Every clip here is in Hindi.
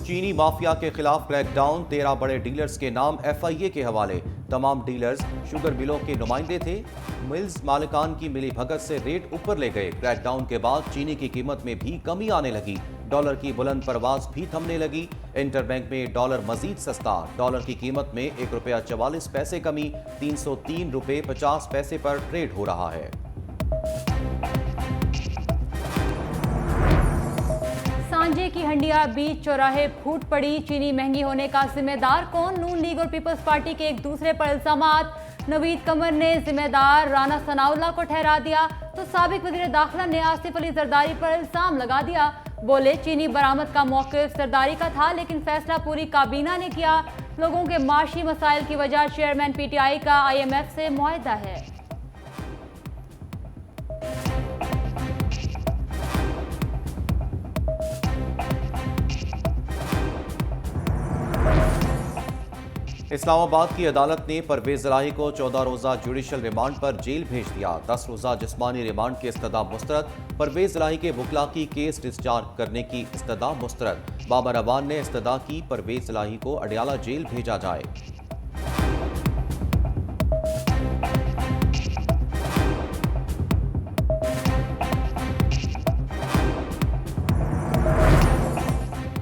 चीनी माफिया के खिलाफ क्रैकडाउन, 13 बड़े डीलर्स के नाम FIA के हवाले। तमाम डीलर्स शुगर मिलों के नुमाइंदे थे। मिल्स मालिकान की मिली भगत से रेट ऊपर ले गए। क्रैकडाउन के बाद चीनी की कीमत में भी कमी आने लगी। डॉलर की बुलंद परवाज भी थमने लगी। इंटरबैंक में डॉलर मजीद सस्ता। डॉलर की कीमत में ₹1.44 कमी, 303 रुपये 50 पैसे पर ट्रेड हो रहा है। सांजे की हंडिया बीच चौराहे फूट पड़ी। चीनी महंगी होने का जिम्मेदार कौन? नून लीग और पीपल्स पार्टी के एक दूसरे पर इल्जामात। नवीद कमर ने जिम्मेदार राना सनाउल्लाह को ठहरा दिया तो साबिक वजीर दाखिला ने आसिफ अली जरदारी पर इल्जाम लगा दिया। बोले चीनी बरामद का मौक़िफ़ जरदारी का था लेकिन फैसला पूरी काबीना ने किया। लोगों के माशी मसाइल की वजह चेयरमैन PTI का IMF से मुआहदा है। इस्लामाबाद की अदालत ने परवेज इलाही को 14 रोज़ा जुडिशल रिमांड पर जेल भेज दिया। 10 रोज़ा जिस्मानी रिमांड की इस्तदा मुस्तरद। परवेज इलाही के वकला की केस डिस्चार्ज करने की इस्तदा मुस्तरद। बाबर अवान ने इस्तदा की परवेज इलाही को अडयाला जेल भेजा जाए।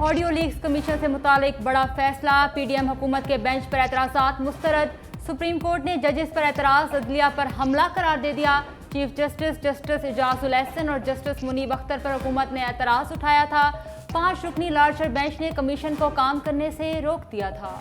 ऑडियो लीक्स कमीशन से मुतालिक बड़ा फैसला। PDM हुकूमत के बेंच पर एतराज़ात मुस्तरद। सुप्रीम कोर्ट ने जजेस पर एतराज़ अदलिया पर हमला करार दे दिया। Chief justice justice Ijazul Ahsan और जस्टिस मुनीब अख्तर पर हुकूमत ने एतराज़ उठाया था। 5 रुकनी लार्जर बेंच ने कमीशन को काम करने से रोक दिया था।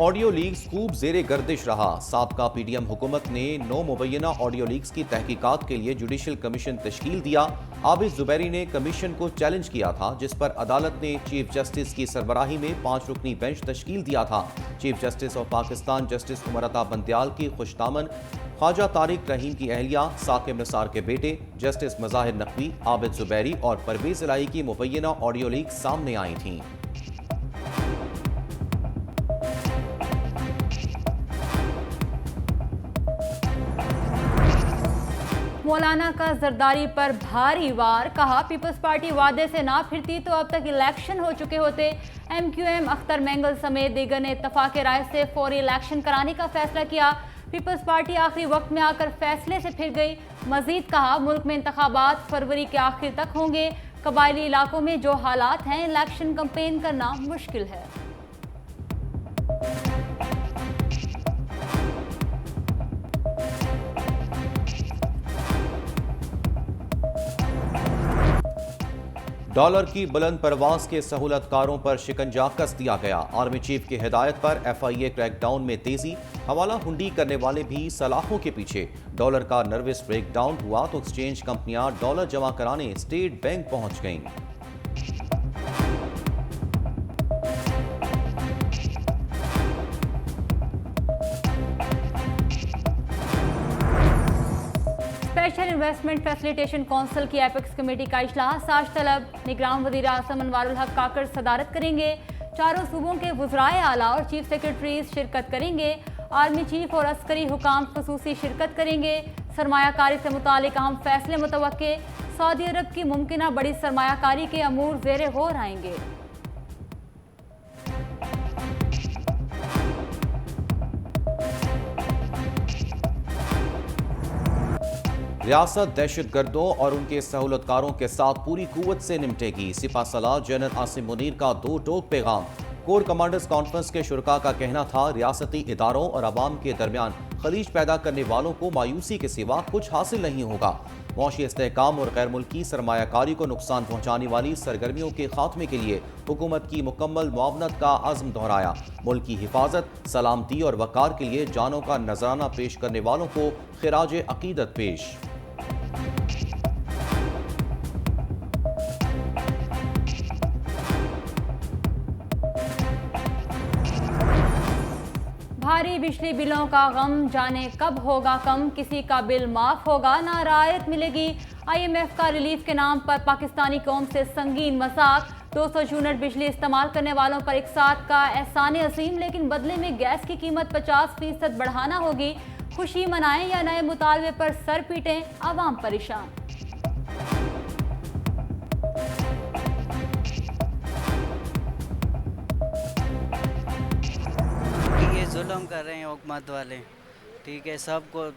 ऑडियो लीक्स खूब जेरे गर्दिश रहा। साबका PDM हुकूमत ने 9 मुबैना ऑडियो लीक्स की तहकीकात के लिए जुडिशल कमीशन तश्कील दिया। आबिद जुबैरी ने कमीशन को चैलेंज किया था, जिस पर अदालत ने चीफ जस्टिस की सरबराही में 5 रुकनी बेंच तश्कील दिया था। Chief justice of Pakistan justice उमरता Bandial की खुशदामन, ख्वाजा तारिक रहीम की अहलिया, साकिब निसार के बेटे जस्टिस मज़ाहिर नकवी, आबिद जुबैरी और परवेज इलाही की मुबैना ऑडियो लीक्स सामने आई थीं। मौलाना का जरदारी पर भारी वार। कहा पीपल्स पार्टी वादे से ना फिरती तो अब तक इलेक्शन हो चुके होते। MQM अख्तर मेंगल समेत दीगर ने इत्तफाक राय से फौरी इलेक्शन कराने का फैसला किया। पीपल्स पार्टी आखिरी वक्त में आकर फैसले से फिर गई। मजीद कहा मुल्क में इंतखाबात फरवरी के आखिर तक होंगे। कबायली इलाकों में जो हालात हैं इलेक्शन कैंपेन करना मुश्किल है। डॉलर की बुलंद परवाज के सहूलतकारों पर शिकंजा कस दिया गया। आर्मी चीफ की हिदायत पर FIA क्रैकडाउन में तेजी। हवाला हुंडी करने वाले भी सलाखों के पीछे। डॉलर का नर्वस ब्रेकडाउन हुआ तो एक्सचेंज कंपनियां डॉलर जमा कराने स्टेट बैंक पहुंच गईं। स्पेशल इन्वेस्टमेंट फैसिलिटेशन काउंसिल की एपेक्स कमेटी का इजलास आज तलब। निगरान वज़ीर आज़म अनवारुल हक काकड़ सदारत करेंगे। चारों सूबों के वज़राए आला और चीफ सेक्रेटरीज शिरकत करेंगे। आर्मी चीफ और अस्करी हुकाम खुसूसी शिरकत करेंगे। सरमायाकारी से मुतालिक अहम फैसले मुतवक्के। सऊदी अरब की मुमकिना बड़ी सरमायाकारी के अमूर ज़ेरे गौर आएंगे। रियासत दहशतगर्दों और उनके सहूलतकारों के साथ पूरी कुव्वत से निपटेगी। सिपा सलार जनरल आसिम मुनीर का 2 टोक पैगाम। कोर कमांडर्स कॉन्फ्रेंस के शुरका का कहना था रियासती इदारों और अवाम के दरमियान खलीज पैदा करने वालों को मायूसी के सिवा कुछ हासिल नहीं होगा। मौशी इस्तेहकाम और गैर मुल्की सरमायाकारी को नुकसान पहुँचाने वाली सरगर्मियों के खात्मे के लिए हुकूमत की मुकम्मल मुआवनत का अज़्म दोहराया। मुल्क की हिफाजत, सलामती और वक़ार के लिए जानों का नजराना पेश करने वालों को खिराज अकीदत पेश। भारी बिजली बिलों का गम, जाने कब होगा कम। किसी का बिल माफ होगा ना रायत मिलेगी। IMF का रिलीफ के नाम पर पाकिस्तानी कौम से संगीन मजाक। 200 यूनिट बिजली इस्तेमाल करने वालों पर एक साथ का एहसान अजीम, लेकिन बदले में गैस की कीमत 50% बढ़ाना होगी। खुशी मनाएं या नए मुतालबे पर सर पीटें, आवाम परेशान। ये जुल्म कर रहे हैं हुकूमत वाले, ठीक है, सबको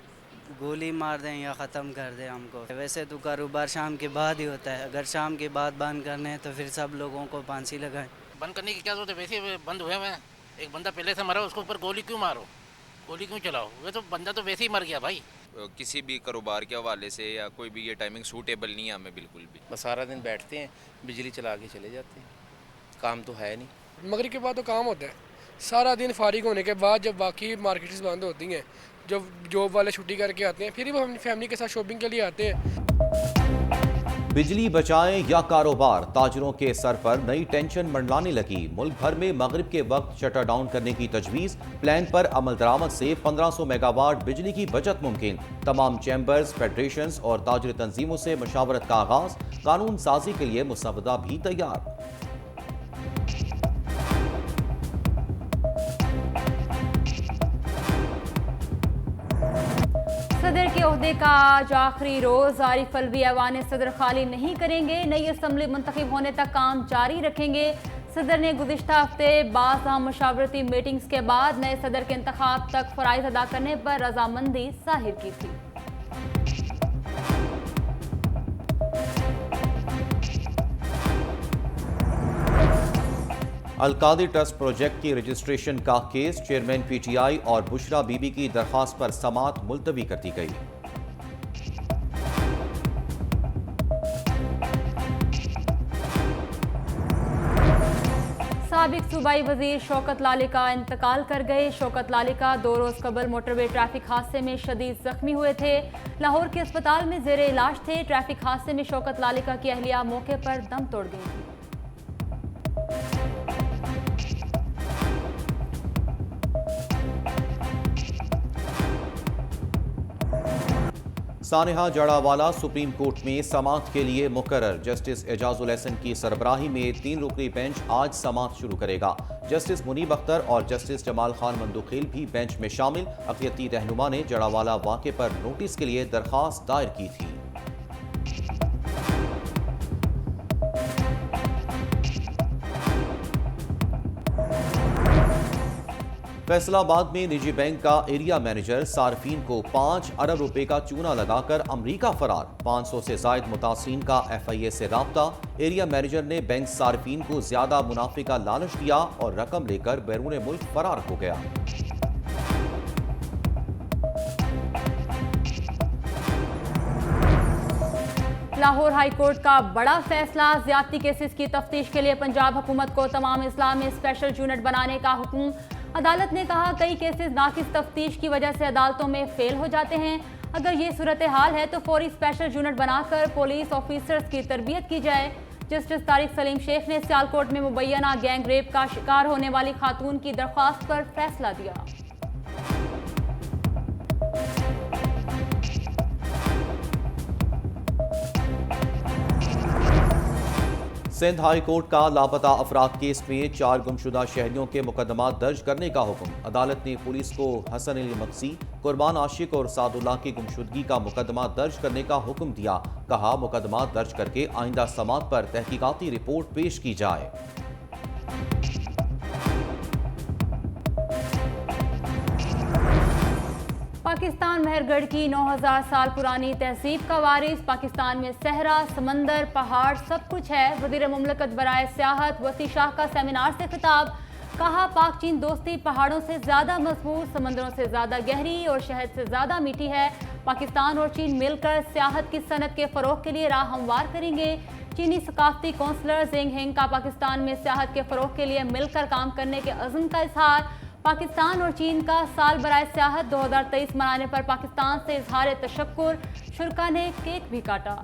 गोली मार दें या ख़त्म कर दें हमको। वैसे तो कारोबार शाम के बाद ही होता है, अगर शाम के बाद बंद करने हैं तो फिर सब लोगों को फांसी लगाएं। बंद करने की क्या जरूरत है, वैसे ही बंद हुए हैं। एक बंदा पहले से मरा, उसके ऊपर गोली क्यों मारो, गोली क्यों चलाओ? वे तो बंदा तो वैसे ही मर गया भाई। किसी भी कारोबार के हवाले से या कोई भी ये टाइमिंग सूटेबल नहीं है हमें बिल्कुल भी। बस सारा दिन बैठते हैं, बिजली चला के चले जाते हैं, काम तो है नहीं। मगरिब के बाद तो काम होता है, सारा दिन फारिग होने के बाद जब बाकी मार्केट्स बंद होती हैं, जब जॉब वाले छुट्टी करके आते हैं, फिर ही वो अपनी फैमिली के साथ शॉपिंग के लिए आते हैं। बिजली बचाएं या कारोबार, ताजरों के सर पर नई टेंशन मंडलाने लगी। मुल्क भर में मगरिब के वक्त शटर डाउन करने की तजवीज़। प्लान पर अमल दरामद से 1500 मेगावाट बिजली की बचत मुमकिन। तमाम चैम्बर्स, फेडरेशंस और ताजरी तंजीमों से मशावरत का आगाज। कानून साजी के लिए मुसवदा भी तैयार। सदर के ओहदे का आज आखिरी रोज। आरिफ अलवी ऐवान सदर खाली नहीं करेंगे, नई असम्बली मुंतखब होने तक काम जारी रखेंगे। सदर ने गुज़िश्ता हफ्ते बाज़ अहम मशावरती मीटिंग्स के बाद नए सदर के इंतखाब तक फ़राइज़ अदा करने पर रजामंदी जाहिर की थी। अलकादी ट्रस्ट प्रोजेक्ट की रजिस्ट्रेशन का केस, चेयरमैन पीटीआई और बुशरा बीबी की दरख्वास्त पर समाअत मुलतवी कर दी गई। साबिक सूबाई वजीर शौकत लाली का इंतकाल कर गए। शौकत लाली का 2 रोज कबल मोटरवे ट्रैफिक हादसे में शदीद जख्मी हुए थे। लाहौर के अस्पताल में जेर इलाज थे। ट्रैफिक हादसे में शौकत लालिका की अहलिया मौके पर दम तोड़ गई थी। सानेहा जड़ावाला सुप्रीम कोर्ट में समाअत के लिए मुकर्रर। जस्टिस एजाजुल एहसन की सरबराही में 3 रुकनी बेंच आज समाअत शुरू करेगा। जस्टिस मुनीब अख्तर और जस्टिस जमाल खान मंदुखिल भी बेंच में शामिल। अक़लियती रहनुमा ने जड़ावाला वाक़े पर नोटिस के लिए दरख्वास्त दायर की थी। फैसलाबाद में निजी बैंक का एरिया मैनेजर सार्फिन को 5 अरब रुपए का चूना लगाकर अमरीका फरार। 500 से जायद मुतासिरीन का FIA से राब्ता। एरिया मैनेजर ने बैंक सार्फिन को ज्यादा मुनाफे का लालच दिया और रकम लेकर बैरून मुल्क फरार हो गया। लाहौर हाई कोर्ट का बड़ा फैसला। ज्यादती केसेस की तफ्तीश के लिए पंजाब हुकूमत को तमाम अजला में स्पेशल यूनिट बनाने का हुक्म। अदालत ने कहा, कई केसेस नाकिस तफ्तीश की वजह से अदालतों में फेल हो जाते हैं। अगर ये सूरत हाल है तो फौरी स्पेशल यूनिट बनाकर पुलिस ऑफिसर्स की तरबियत की जाए। जस्टिस तारिक सलीम शेख ने सियालकोट में मुबैना गैंग रेप का शिकार होने वाली खातून की दरख्वास्त पर फैसला दिया। सिंध हाई कोर्ट का लापता अफराद केस में 4 गुमशुदा शहरियों के मुकदमा दर्ज करने का हुक्म। अदालत ने पुलिस को हसन अली मक्सी, कुर्बान आशिक और सादुल्लाह की गुमशुदगी का मुकदमा दर्ज करने का हुक्म दिया। कहा, मुकदमा दर्ज करके आइंदा समाअत पर तहकीकाती रिपोर्ट पेश की जाए। पाकिस्तान मेहरगढ़ की 9000 साल पुरानी तहजीब का वारिस। पाकिस्तान में सहरा, समंदर, पहाड़ सब कुछ है। वज़ीर मुमलकत बराए सियाहत वसी शाह का सेमिनार से खिताब। कहा, पाक चीन दोस्ती पहाड़ों से ज़्यादा मजबूत, समंदरों से ज़्यादा गहरी और शहद से ज़्यादा मीठी है। पाकिस्तान और चीन मिलकर सियाहत की सनत के फ़रोग के लिए राह हमवार करेंगे। चीनी सकाफती कौंसलर ज़ेंग हेंग का पाकिस्तान में सियाहत के फ़रोग के लिए मिलकर काम करने के अज़्म का इजहार। पाकिस्तान और चीन का साल बराए सियाहत 2023 मनाने पर पाकिस्तान से इजहार तशक्कुर। शुरका ने केक भी काटा।